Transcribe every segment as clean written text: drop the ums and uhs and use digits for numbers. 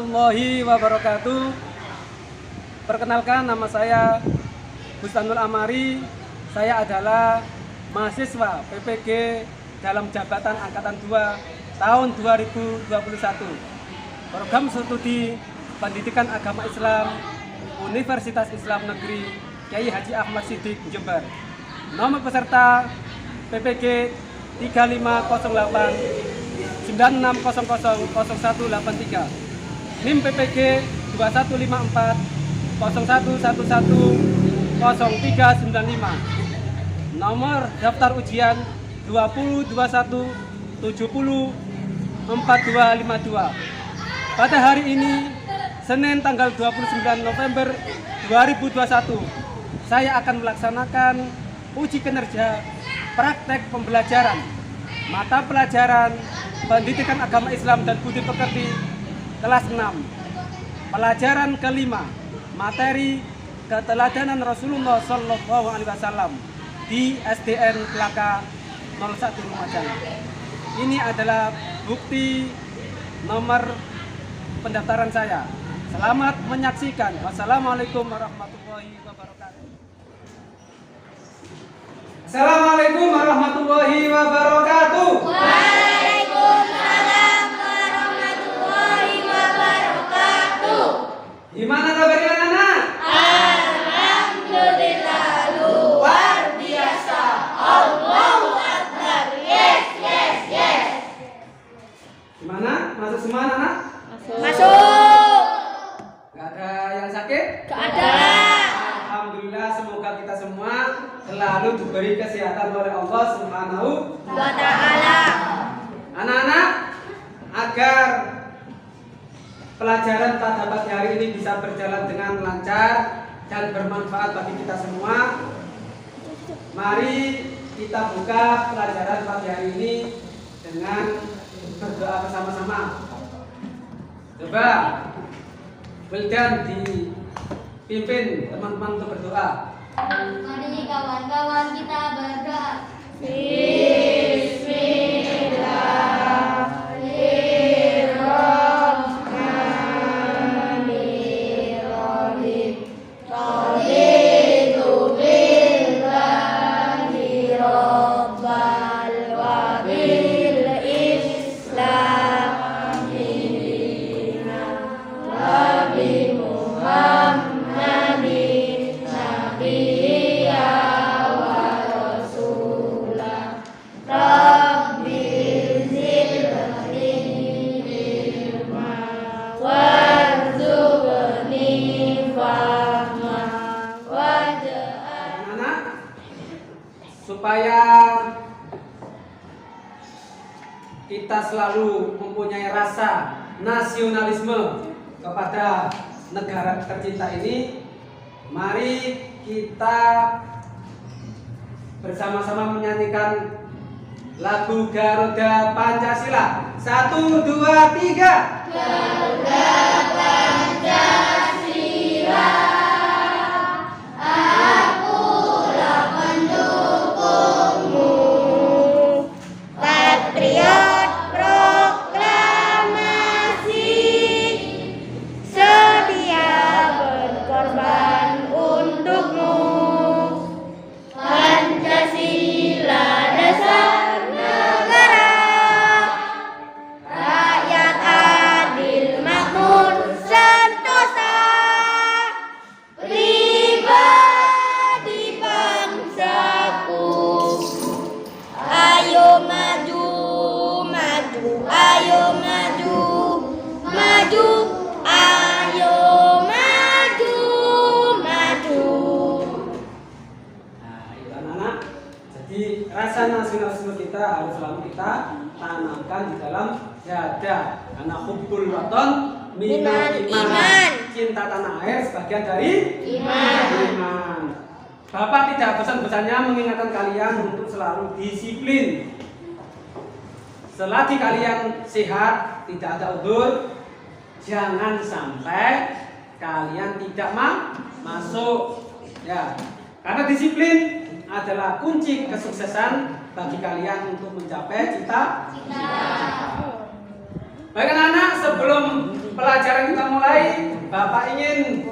warahmatullahi wabarakatuh. Perkenalkan, nama saya Bustanul Amari. Saya adalah mahasiswa PPG dalam jabatan Angkatan 2 tahun 2021. Program studi Pendidikan Agama Islam Universitas Islam Negeri Kyai Haji Ahmad Siddiq Jember. Nomor peserta PPG 3508 96000183, NIM PPG 2154 0111 0395. Nomor daftar ujian 2021 70 4252. Pada hari ini, Senin tanggal 29 November 2021, saya akan melaksanakan uji kinerja praktek pembelajaran mata pelajaran Pendidikan Agama Islam dan Budi Pekerti kelas 6. Pelajaran kelima, materi keteladanan Rasulullah SAW di SDN Kelaka 01 Lumajang. Ini adalah bukti nomor pendaftaran saya. Selamat menyaksikan. Wassalamualaikum warahmatullahi wabarakatuh. Assalamualaikum warahmatullahi wabarakatuh. Waalaikumsalam warahmatullahi wabarakatuh. Gimana kabarnya anak? Alhamdulillah, luar biasa. Allahu Akbar. Yes, yes, yes. Gimana? Masuk semua anak? Masuk. Gak ada yang sakit? Gak ada. Alhamdulillah, semoga kita semua selalu diberi kesehatan oleh Allah Subhanahu wa ta'ala. Anak-anak, agar pelajaran pada pagi hari ini bisa berjalan dengan lancar dan bermanfaat bagi kita semua, mari kita buka pelajaran pagi hari ini dengan berdoa bersama-sama. Coba Wildan dipimpin teman-teman untuk berdoa. Mari kawan-kawan kita berdoa. Bismillahirrahmanirrahim. Raditu billahi rabbal wa bil Islam dinan wa bi Muhammadin nabiyya wa rasulah. Rabbil zidni ilma warzuqni fahma waj'al. Anak-anak, supaya kita selalu mempunyai rasa nasionalisme kepada negara tercinta ini, mari kita bersama-sama menyanyikan lagu Garuda Pancasila. 1, 2, 3. Garuda Pancasila, akulah pendukungmu. Patriot proklamasi, sedia berkorban untukmu. Pancasila dasar negara, rakyat adil makmur sentosa, pribadi bangsaku. Ayo maju, maju, ayo maju, maju, ayo maju, maju. Nah, itu anak-anak. Jadi rasa nasionalisme kita harus selalu kita tanamkan di dalam dada. Karena hubbul waton minal iman. Cinta tanah air sebagian dari iman. Bapak tidak bosan-bosannya mengingatkan kalian untuk selalu disiplin. Selagi kalian sehat, tidak ada udzur, jangan sampai kalian tidak masuk. Ya, karena disiplin adalah kunci kesuksesan bagi kalian untuk mencapai cita-cita. Baik anak-anak, sebelum pelajaran kita mulai, Bapak ingin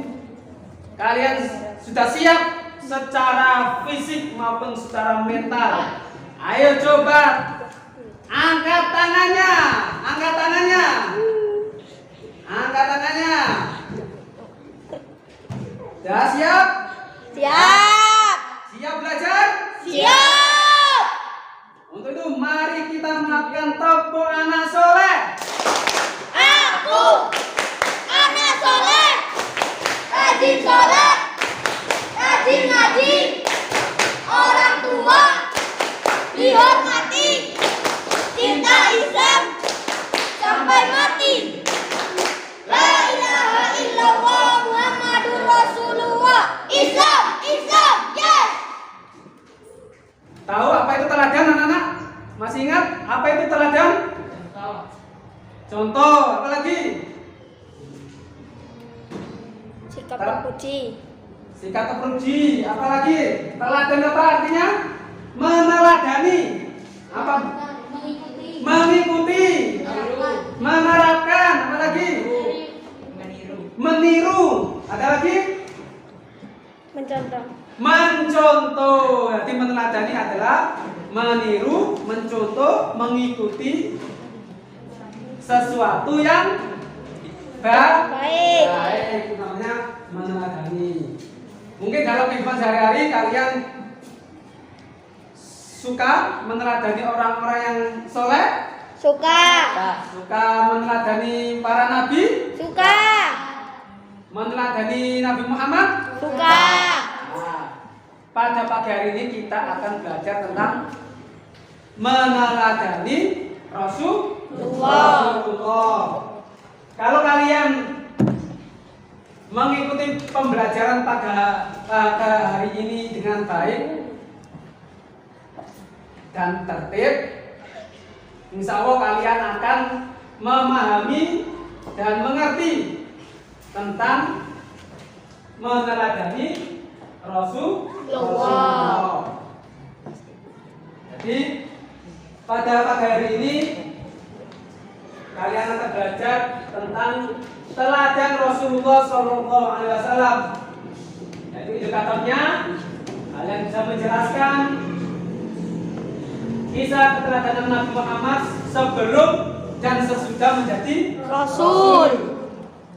kalian sudah siap secara fisik maupun secara mental. Ayo coba angkat tangannya, angkat tangannya, angkat tangannya. Sudah siap? Siap. Siap belajar? Siap. Untuk itu mari kita melakukan tepuk anak soleh. Aku anak soleh, rajin soleh, rajin ngaji, orang tua dihormati, cinta Islam sampai mati. La ilaha illallah Muhammadur Rasulullah. Islam, Islam, yes. Tahu apa itu teladan anak-anak? Masih ingat apa itu teladan? Contoh, apa lagi? Sikap terpuji. Sikap terpuji, apa lagi? Teladan apa artinya? Meneladani. Apa? Mengikuti. Menerapkan, apa lagi? Meniru. Ada lagi? Mencontoh. Mencontoh. Jadi meneladani adalah meniru, mencontoh, mengikuti sesuatu yang Baik. itu namanya meneladani. Mungkin dalam kehidupan sehari-hari kalian suka meneladani orang-orang yang soleh, Suka. suka meneladani para nabi, Suka. meneladani Nabi Muhammad. Suka. Nah, pada pagi hari ini kita akan belajar tentang meneladani Rasulullah. Kalau kalian mengikuti pembelajaran pada hari ini dengan baik dan tertib, insya Allah kalian akan memahami dan mengerti tentang meneladani Rasulullah. Jadi pada pagi hari ini kalian akan belajar tentang teladan Rasulullah Shallallahu Alaihi Wasallam. Jadi indikatornya kalian bisa menjelaskan kisah keteladanan Nabi Muhammad sebelum dan sesudah menjadi Rasul.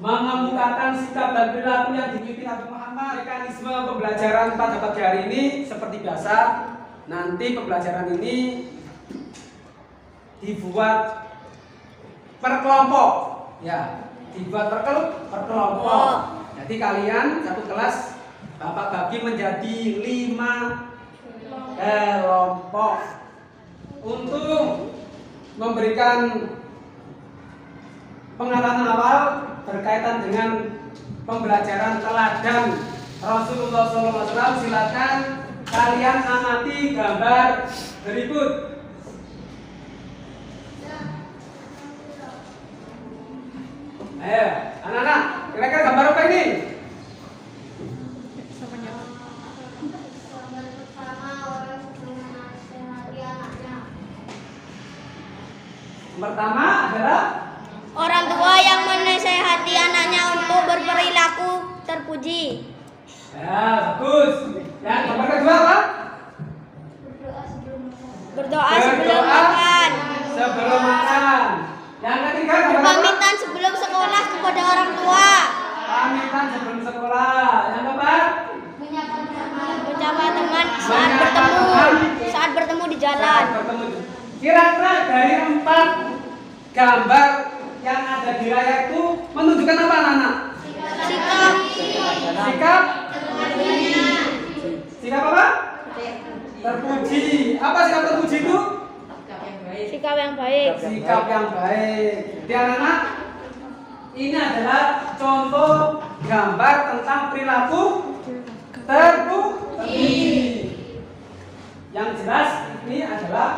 Mengemukakan sikap dan perilaku yang dipimpin Nabi Muhammad. Mekanisme pembelajaran pada pagi hari ini seperti biasa. Nanti pembelajaran ini dibuat per kelompok, ya, dibuat per kelompok. Jadi kalian satu kelas Bapak bagi menjadi 5 kelompok untuk memberikan pengalaman awal berkaitan dengan pembelajaran teladan Rasulullah SAW. Silakan kalian amati gambar berikut. Ayo, anak-anak, kira-kira gambar apa ini? Pertama adalah Orang tua yang menasehati anaknya untuk berperilaku terpuji. ya, bagus. Yang gambar kedua apa? Berdoa sebelum makan. Sebelum makan. Yang ketiga gambar apa? Berpamitan sebelum sekolah kepada orang tua. Pamitan sebelum sekolah. Yang keempat? Menyapa teman saat bertemu di jalan. Kira-kira dari 4 gambar yang ada di layar itu menunjukkan apa, anak-anak? Sikap. Sikap apa? Terpuji. Apa sikap terpuji itu? Sikap yang baik. Sikap yang baik. Jadi anak-anak, ini adalah contoh gambar tentang perilaku terpuji. Yang jelas ini adalah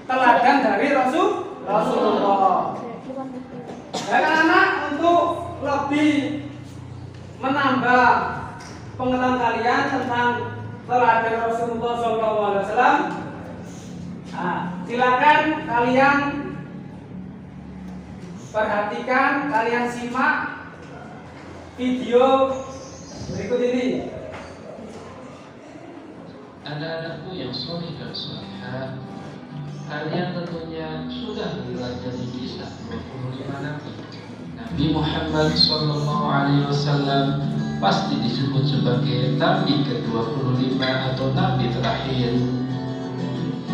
teladan dari Rasulullah. Dan anak-anak, untuk lebih menambah pengetahuan kalian tentang teladan Rasulullah SAW, silakan kalian perhatikan, kalian simak video berikut ini. Anak-anakku yang soleh dan solehah, kalian tentunya sudah mempelajari kisah 25 nabi. Nabi Muhammad SAW pasti disebut sebagai nabi ke-25 atau nabi terakhir.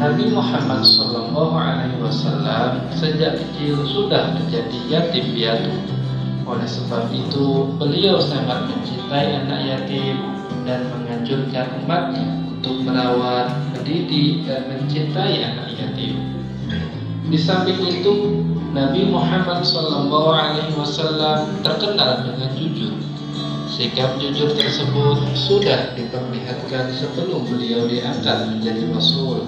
Nabi Muhammad SAW sejak kecil sudah menjadi yatim piatu. Oleh sebab itu, beliau sangat mencintai anak yatim dan menganjurkan umatnya untuk merawat, mendidik, dan mencintai anak yatim. Di samping itu, Nabi Muhammad SAW terkenal dengan jujur. Sikap jujur tersebut sudah diperlihatkan sebelum beliau diangkat menjadi Rasul.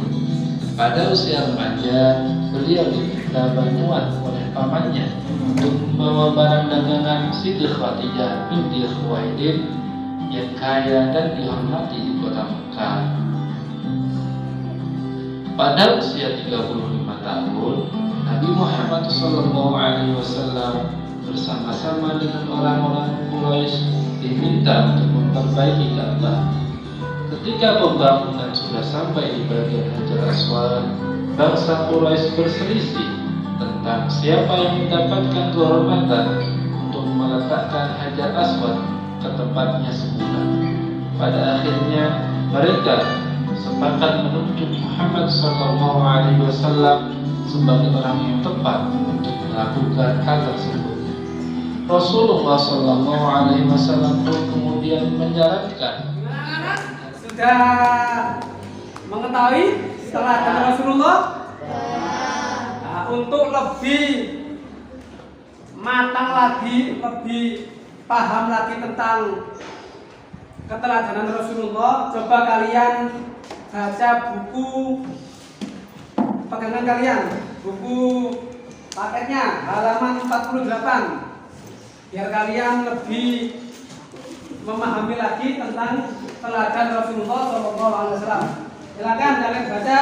Pada usia remaja, beliau diminta bantuan oleh pamannya untuk membawa barang dagangan Siti Khadijah binti Khuwailid yang kaya dan dihormati di kota Mekah. Pada usia 35 tahun, Nabi Muhammad SAW bersama-sama dengan orang-orang Quraisy diminta untuk memperbaiki Ka'bah. Ketika pembangunan sudah sampai di bagian Hajar Aswad, bangsa Quraisy berselisih tentang siapa yang mendapatkan kehormatan untuk meletakkan Hajar Aswad ke tempatnya semula. Pada akhirnya mereka sepakat menunjuk Muhammad SAW sebagai orang yang tepat untuk melakukan hal tersebut. Rasulullah SAW pun kemudian menyarankan. Sudah mengetahui setelah kata Rasulullah? Nah, untuk lebih matang lagi, lebih paham lagi tentang keteladanan Rasulullah, coba kalian baca buku pegangan kalian, buku paketnya halaman 48, biar kalian lebih memahami lagi tentang teladan Rasulullah SAW. Silakan kalian baca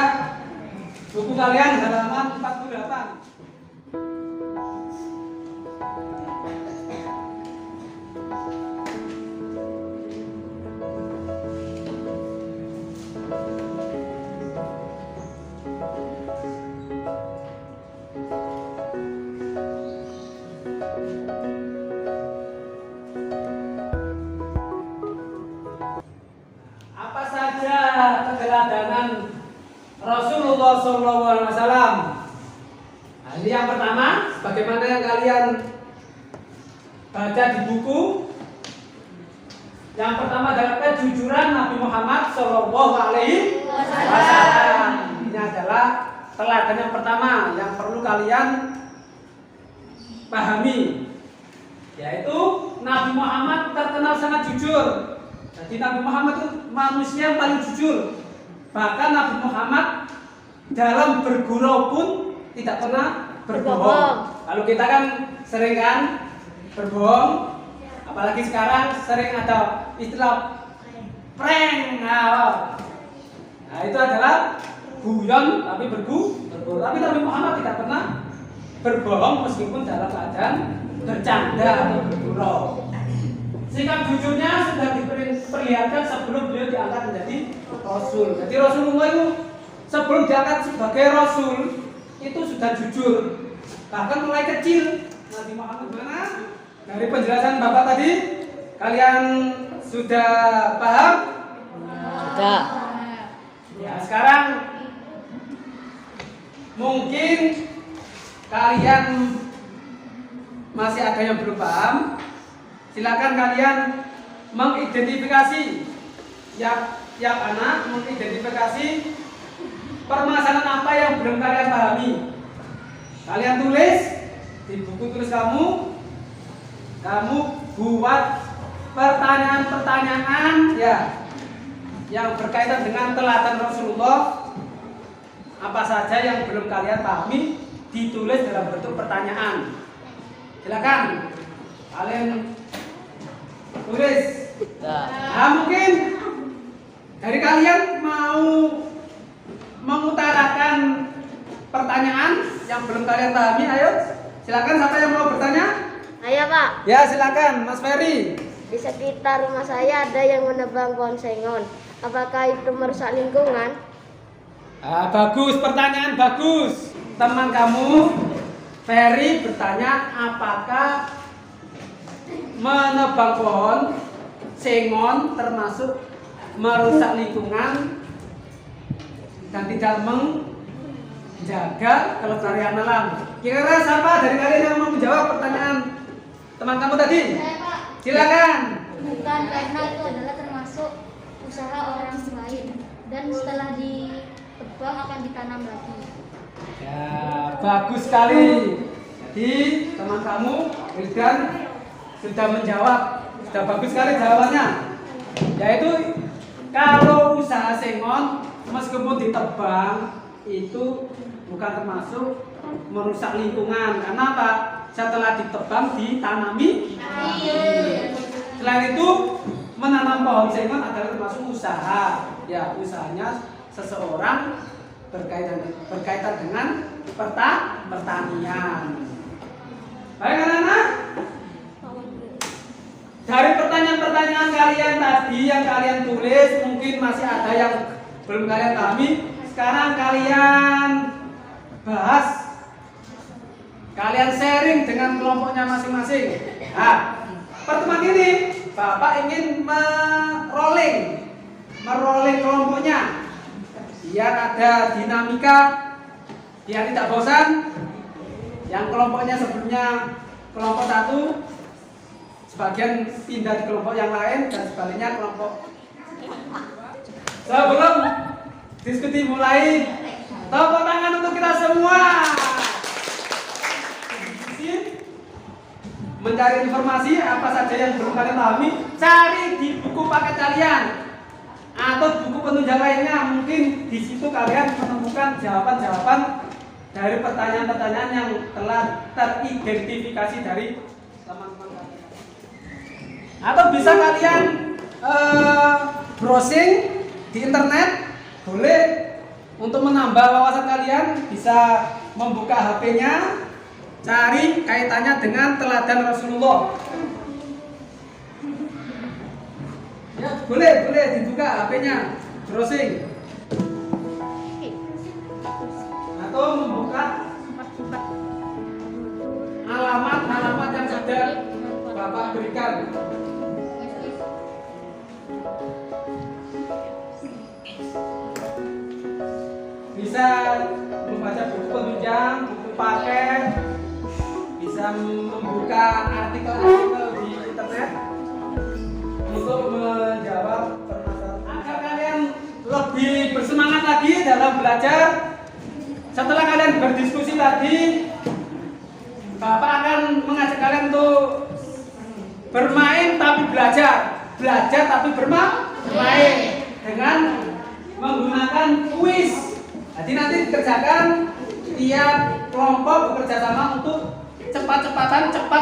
buku kalian halaman 48. Keteladanan Rasulullah SAW. Nah, ini yang pertama, bagaimana yang kalian baca di buku. Yang pertama adalah kejujuran Nabi Muhammad SAW. Ini adalah teladan yang pertama yang perlu kalian pahami, yaitu Nabi Muhammad terkenal sangat jujur. Jadi Nabi Muhammad itu manusia yang paling jujur. Bahkan Nabi Muhammad dalam bergurau pun tidak pernah berbohong. Kalau kita kan sering kan berbohong, apalagi sekarang sering ada istilah prank. Nah, itu adalah guyon tapi bergurau. Tapi Nabi Muhammad tidak pernah berbohong meskipun dalam keadaan bercanda atau bergurau. Sikap jujurnya sudah diperlihatkan sebelum beliau diangkat menjadi Rasul. Jadi Rasulullah itu sebelum diangkat sebagai Rasul itu sudah jujur. Bahkan mulai kecil. Nabi Muhammad mana? Dari penjelasan Bapak tadi, kalian sudah paham? Sudah. Ya, sekarang mungkin kalian masih ada yang belum paham. Silakan kalian mengidentifikasi tiap anak mengidentifikasi permasalahan apa yang belum kalian pahami. Kalian tulis di buku tulis kamu buat pertanyaan-pertanyaan ya yang berkaitan dengan teladan Rasulullah. Apa saja yang belum kalian pahami ditulis dalam bentuk pertanyaan. Silakan kalian tulis. Nah, mungkin dari kalian mau mengutarakan pertanyaan yang belum kalian pahami, ayo Silakan siapa yang mau bertanya? Ayo Pak. Ya silakan Mas Ferry. Di sekitar rumah saya ada yang menebang pohon sengon. Apakah itu merusak lingkungan? Bagus, pertanyaan bagus. Teman kamu Ferry bertanya apakah menebang pohon sengon termasuk merusak lingkungan dan tidak menjaga kelestarian alam. Kira-kira siapa dari kalian yang mau menjawab pertanyaan teman kamu tadi? Saya Pak. Silakan. Bukan, karena itu adalah termasuk usaha orang lain dan setelah ditebang akan ditanam lagi. Ya, bagus sekali. Jadi teman kamu Wildan sudah menjawab, sudah bagus sekali jawabannya. Yaitu kalau usaha sengon meskipun ditebang itu bukan termasuk merusak lingkungan. Karena apa? Setelah ditebang ditanami. Selain itu menanam pohon sengon adalah termasuk usaha. Ya, usahanya seseorang berkaitan dengan pertanian. Baik anak-anak. Dari pertanyaan-pertanyaan kalian tadi yang kalian tulis, mungkin masih ada yang belum kalian pahami. Sekarang kalian bahas, kalian sharing dengan kelompoknya masing-masing. Nah, pertemuan ini Bapak ingin merolling kelompoknya biar ada dinamika, biar tidak bosan. Yang kelompoknya sebelumnya kelompok 1 sebagian pindah di kelompok yang lain dan sebaliknya kelompok. Sebelum diskusi mulai, tepuk tangan untuk kita semua. Mencari informasi apa saja yang belum kalian pahami, cari di buku paket kalian atau buku penunjang lainnya. Mungkin di situ kalian menemukan jawaban-jawaban dari pertanyaan-pertanyaan yang telah teridentifikasi dari teman-teman kalian. Atau bisa kalian browsing di internet, boleh untuk menambah wawasan kalian, bisa membuka HP-nya, cari kaitannya dengan teladan Rasulullah. Ya, boleh dibuka HP-nya, browsing. Atau membuka alamat yang sudah Bapak berikan. Bisa membaca buku penunjang, buku paket, bisa membuka artikel-artikel di internet untuk menjawab permasalahan. Agar kalian lebih bersemangat lagi dalam belajar, setelah kalian berdiskusi tadi, Bapak akan mengajak kalian untuk bermain tapi belajar tapi bermain dengan menggunakan kuis. Jadi nanti dikerjakan, tiap kelompok bekerja sama untuk cepat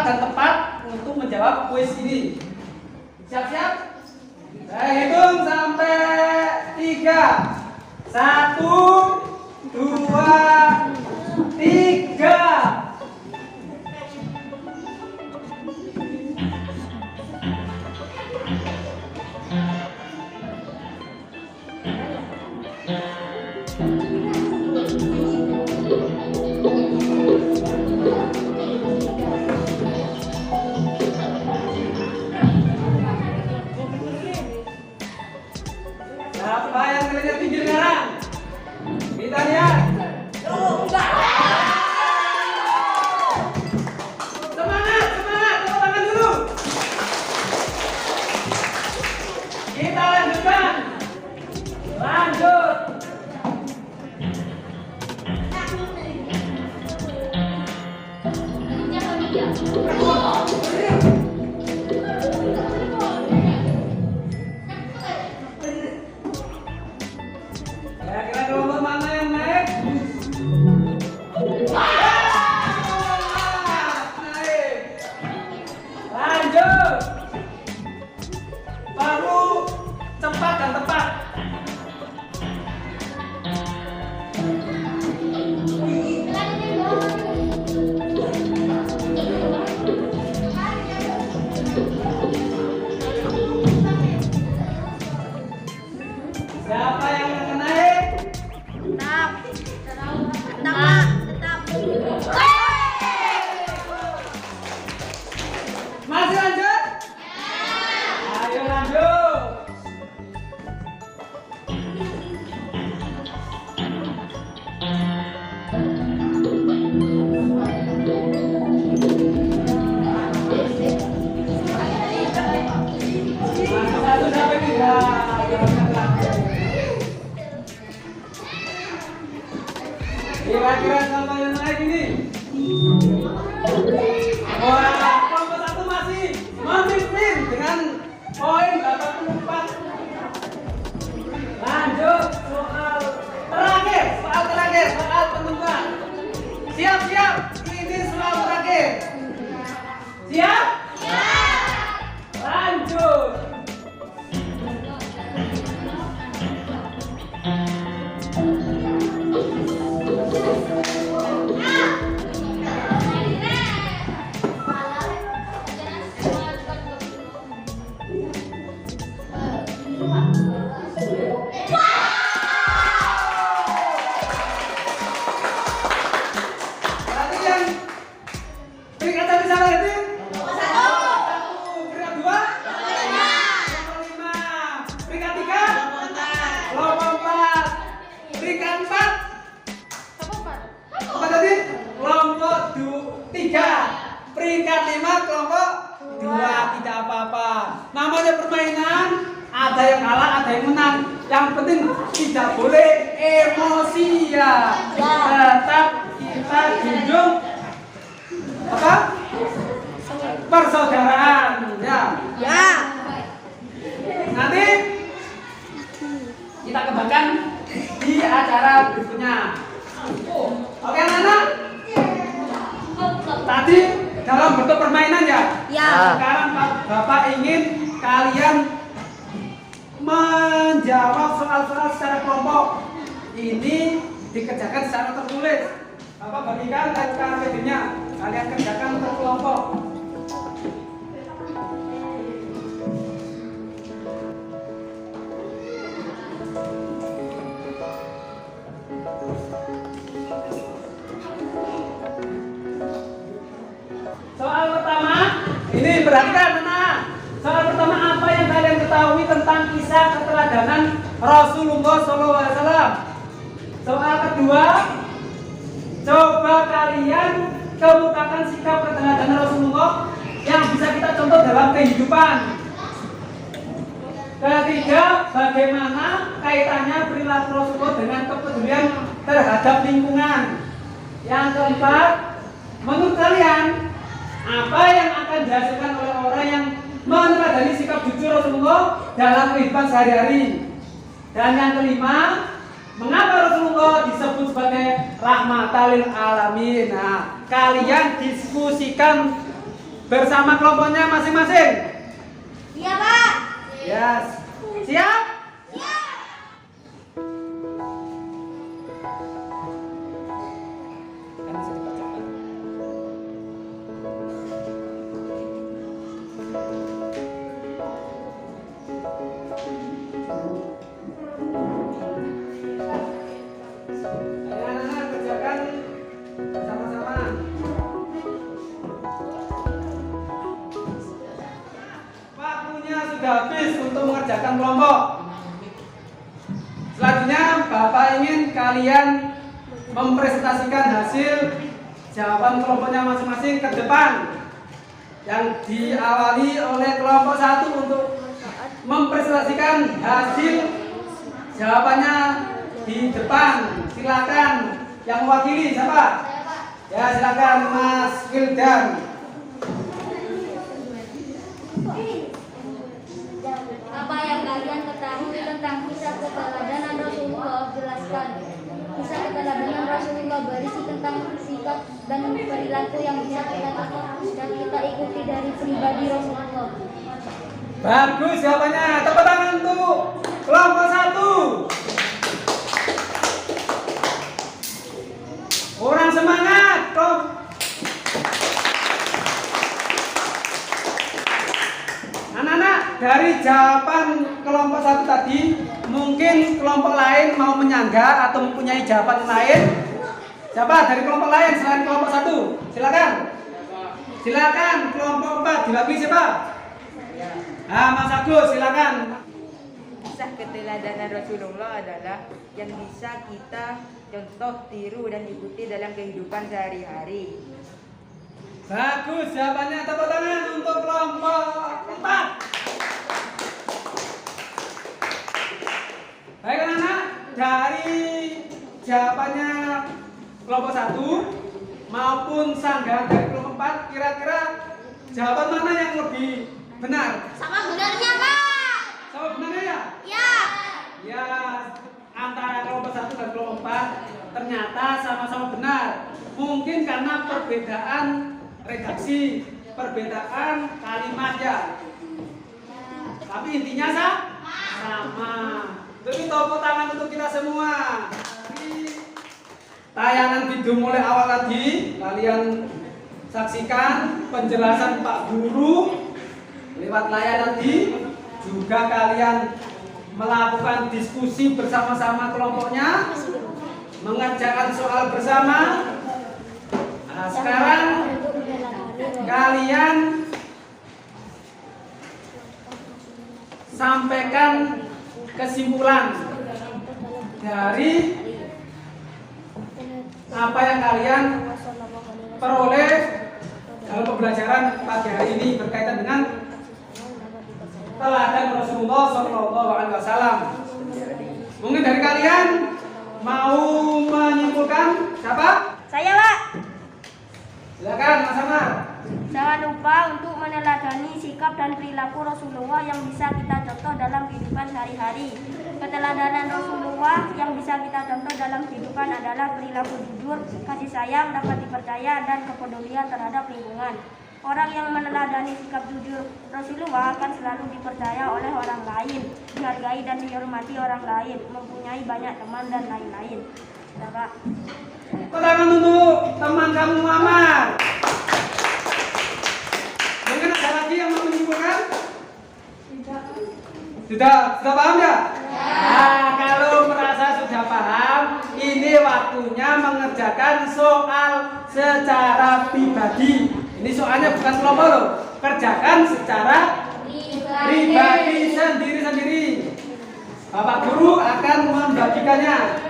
dan tepat untuk menjawab kuis ini. Siap-siap? Saya hitung sampai 3. 1, 2, 3. Siapa yang kerja pinggir sekarang? Kita lihat. ada yang kalah, ada yang menang. Yang penting tidak boleh emosi ya. Tetap kita junjung apa? Persaudaraan ya. Ya. Nanti kita kembangkan di acara berikutnya. Oke anak-anak? Tadi dalam bentuk permainan ya? Ya. Sekarang Bapak ingin kalian menjawab soal-soal secara kelompok. Ini dikerjakan secara tertulis. Bapak bagikan KPD-nya. Kalian kerjakan per kelompok. Soal pertama, ini perhatikan anak. Soal pertama, apa yang kalian ketahui tentang kisah keteladanan Rasulullah SAW? Soal kedua, coba kalian kemukakan sikap keteladanan Rasulullah yang bisa kita contoh dalam kehidupan. Ketiga, bagaimana kaitannya perilaku Rasulullah dengan kepedulian terhadap lingkungan. Yang keempat, menurut kalian apa yang akan dihasilkan oleh orang yang meneladani sikap jujur Rasulullah dalam kehidupan sehari-hari? Dan yang kelima, mengapa Rasulullah disebut sebagai rahmatan lil alamin? Nah, kalian diskusikan bersama kelompoknya masing-masing. Iya, Pak. Yes. Siap? Anak-anak kerjakan bersama-sama. Waktunya sudah habis untuk mengerjakan kelompok. Selanjutnya Bapak ingin kalian mempresentasikan hasil jawaban kelompoknya masing-masing ke depan. Yang diawali oleh kelompok 1 untuk mempresentasikan hasil jawabannya di depan. Silakan yang mewakili siapa? Ya, silakan Mas Wildan. Apa yang kalian ketahui tentang kisah keteladanan Rasulullah? Jelaskan. Kisah keteladanan Rasulullah berisi tentang sikap dan perilaku yang bisa kita contoh dan kita ikuti dari pribadi Rasulullah. Bagus jawabannya. Tepuk tangan untuk kelompok 1. Orang semangat, Tom. Anak-anak, dari jawaban kelompok 1 tadi, mungkin kelompok lain mau menyangga atau mempunyai jawaban lain. Siapa dari kelompok lain selain kelompok 1? Silakan. Silakan kelompok 4 diwakili siapa? Mas Agus, silakan. Kisah keteladanan Rasulullah adalah yang bisa kita contoh, tiru, dan ikuti dalam kehidupan sehari-hari. Bagus jawabannya. Tepuk tangan untuk kelompok 4. Baik anak-anak, dari jawabannya kelompok 1 maupun sanggahan dari kelompok 4, kira-kira jawaban mana yang lebih benar? Sama benarnya, Pak. Sama benarnya ya? Ya. Ya, antara kelompok 1 dan kelompok 4 ternyata sama-sama benar. Mungkin karena perbedaan redaksi, perbedaan kalimat ya. Tapi intinya sama. Jadi tepuk tangan untuk kita semua. Tayangan video mulai awal tadi kalian saksikan penjelasan Pak Guru lewat layar tadi. Juga kalian melakukan diskusi bersama-sama kelompoknya, mengerjakan soal bersama. Nah, sekarang kalian sampaikan kesimpulan dari apa yang kalian peroleh dalam pembelajaran pagi hari ini berkaitan dengan teladan Rasulullah Shallallahu Alaihi Wasallam. Mungkin dari kalian mau menyimpulkan siapa? Saya, Pak. Silakan Mas Amar. Jangan lupa untuk meneladani sikap dan perilaku Rasulullah yang bisa kita contoh dalam kehidupan sehari-hari. Keteladanan Rasulullah yang bisa kita contoh dalam kehidupan adalah perilaku jujur, kasih sayang, dapat dipercaya, dan kepedulian terhadap lingkungan. Orang yang meneladani sikap jujur Rasulullah akan selalu dipercaya oleh orang lain, dihargai dan dihormati orang lain, mempunyai banyak teman dan lain-lain. Sudah, Pak. Tangan untuk teman kamu Muhammad. Mungkin ada lagi yang mau menyimpulkan? Sudah paham ya? Nah, kalau merasa sudah paham, ini waktunya mengerjakan soal secara pribadi. Ini soalnya bukan kelompok loh, kerjakan secara pribadi sendiri-sendiri. Bapak guru akan membagikannya.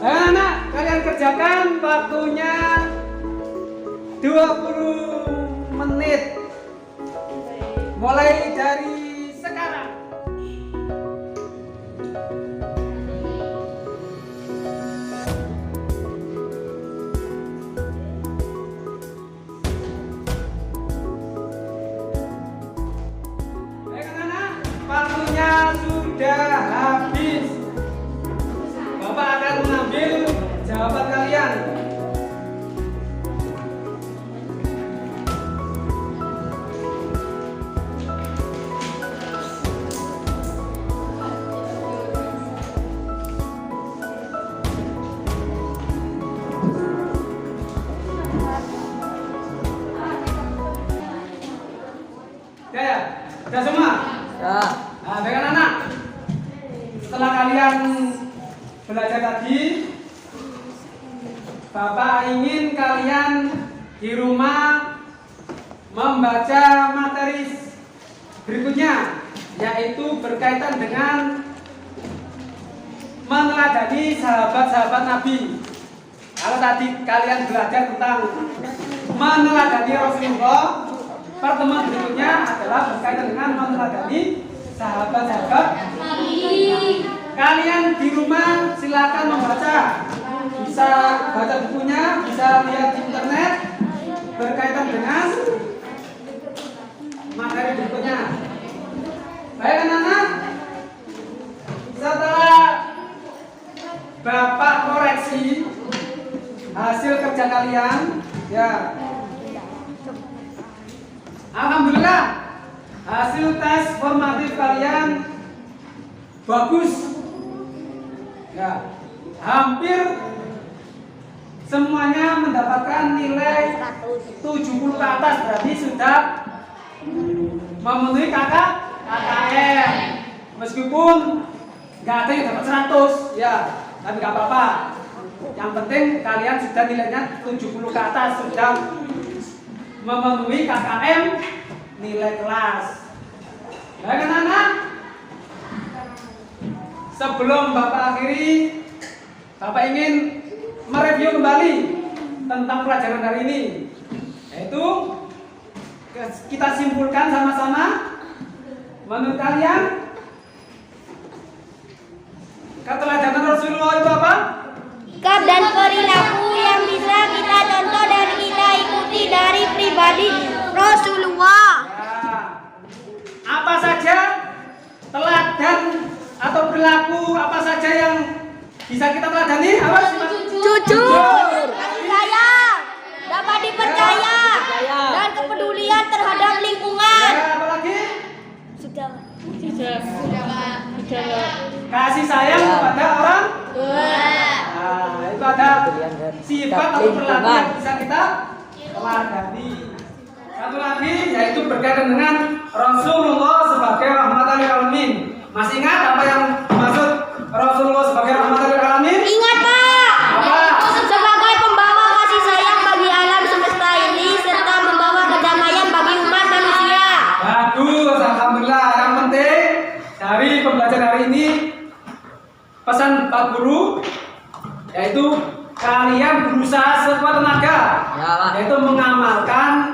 Anak-anak, kalian kerjakan waktunya 20 menit. Mulai dari sekarang. Baik anak-anak, waktunya sudah habis. Bapak akan mengambil jawaban kalian. Ya, sudah semua? Ya. Nah, baik anak-anak. Setelah kalian belajar tadi, Bapak ingin kalian di rumah membaca materi berikutnya, yaitu berkaitan dengan meneladani sahabat-sahabat Nabi. Kalau tadi kalian belajar tentang meneladani Rasulullah, pertemuan berikutnya adalah berkaitan dengan meneladani sahabat-sahabat Nabi. Kalian di rumah silakan membaca, bisa baca bukunya, bisa lihat di internet berkaitan dengan materi berikutnya. Baik anak-anak, setelah Bapak koreksi hasil kerja kalian, ya, alhamdulillah hasil tes formatif kalian bagus. Ya, hampir semuanya mendapatkan nilai 70 ke atas, berarti sudah memenuhi KKM. Meskipun nggak ada yang dapat 100, ya, tapi nggak apa-apa. Yang penting kalian sudah nilainya 70 ke atas, sudah memenuhi KKM nilai kelas. Baik anak-anak, sebelum Bapak akhiri, Bapak ingin mereview kembali tentang pelajaran hari ini, yaitu kita simpulkan sama-sama. Menurut kalian, keteladanan Rasulullah itu apa? Sikap dan perilaku yang bisa kita contoh dan kita ikuti dari pribadi Rasulullah. Ya. Apa saja teladan atau perilaku apa saja yang bisa kita teladani? Apa? Jujur, kasih sayang, dapat dipercaya, dan kepedulian terhadap lingkungan. Ya, apa lagi? Sudah. Kasih sayang kepada orang tua. Nah, itu ada sifat atau perilaku yang bisa kita teladani. Satu lagi yaitu berkaitan dengan Rasulullah sebagai rahmatan lil alamin. Masih ingat apa yang dimaksud Rasulullah sebagai rahmatan lil alamin? Ingat, Pak. Pak Guru, yaitu kalian berusaha sekuat tenaga, yaitu mengamalkan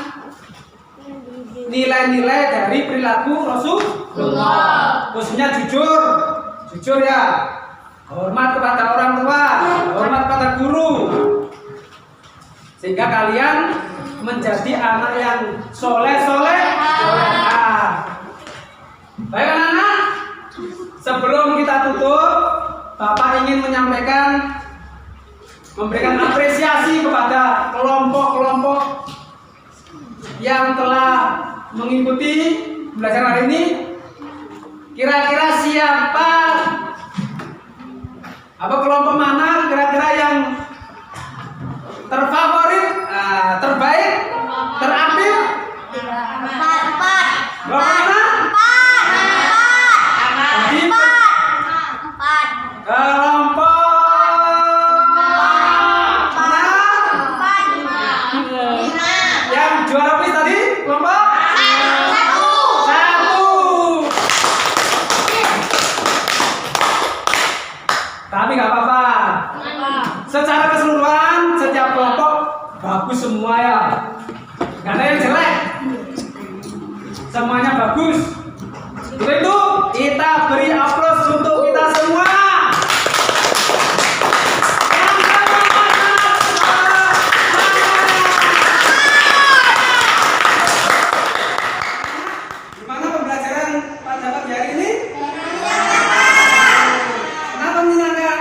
nilai-nilai dari perilaku Rasulullah, khususnya jujur ya, hormat kepada orang tua, hormat pada guru, sehingga kalian menjadi anak yang soleh-solehah. Baik anak-anak, sebelum kita tutup, Bapak ingin memberikan apresiasi kepada kelompok-kelompok yang telah mengikuti pembelajaran hari ini. Kira-kira siapa, kelompok mana kira-kira yang terfavorit, terbaik, teraktif? Kelompok mana? Kelompok yang juara kuis tadi, kelompok satu. Tapi nggak apa-apa. Secara keseluruhan setiap kelompok bagus semua ya. Nggak ada yang jelek. Semuanya bagus. Untuk itu kita beri aplaus untuk kita semua. Gimana pembelajaran pada pagi hari ini? Kenapa menyenangkan?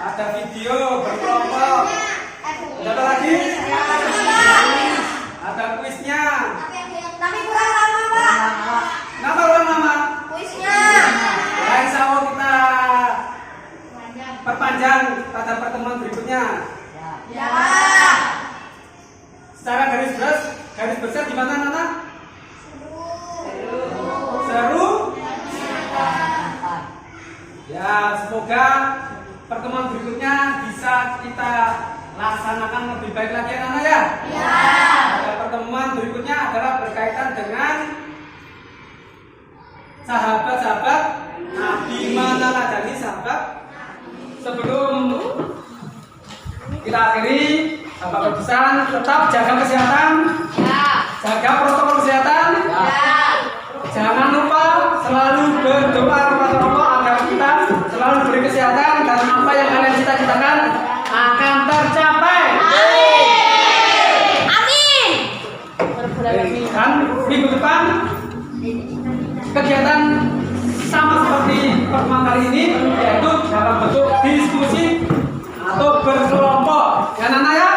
Ada video berkelompok. Ada apa lagi? Ada kuisnya. Tapi kurang lama, Pak. Kenapa kurang lama? Kuisnya. Ya, insya Allah kita perpanjang pada pertemuan berikutnya. Ya. Secara garis besar gimana anak? Seru? Ya, semoga pertemuan berikutnya bisa kita laksanakan lebih baik lagi anak-anak ya. Pada pertemuan berikutnya adalah berkaitan dengan sahabat-sahabat Nabi. Mana ladani sahabat? Sebelum kita akhiri, Bapak berpesan tetap jaga kesehatan, jaga protokol kesehatan, jangan lupa selalu berdoa kepada Allah agar kita selalu diberi kesehatan dan apa yang kalian cita-citakan akan tercapai. Amin. Dan minggu depan kegiatan sama seperti pertemuan kali ini, yaitu dalam bentuk diskusi atau berkelompok. Ya Nana ya?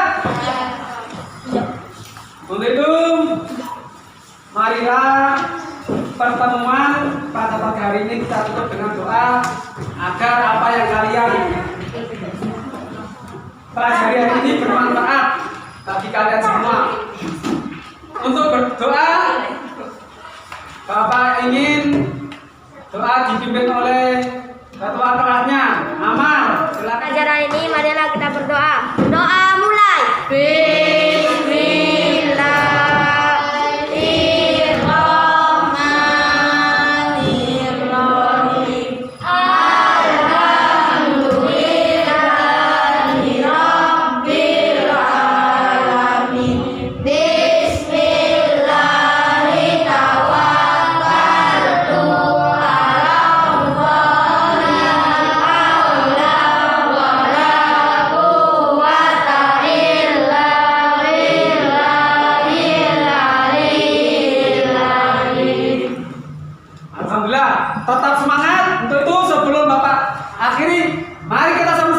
Untuk itu, marilah pertemuan pada pagi hari ini kita tutup dengan doa agar apa yang kalian pelajari hari ini bermanfaat bagi kalian semua. Untuk berdoa, Bapak ingin doa dipimpin oleh ketua kelasnya, Amar. Silakan. Pelajaran ini marilah kita berdoa. Doa mulai. Bismillahirrahmanirrahim. Alhamdulillahirabbil alamin. Bismillahirrahmanirrahim. Alhamdulillah, tetap semangat. Untuk itu sebelum Bapak akhiri, mari kita sama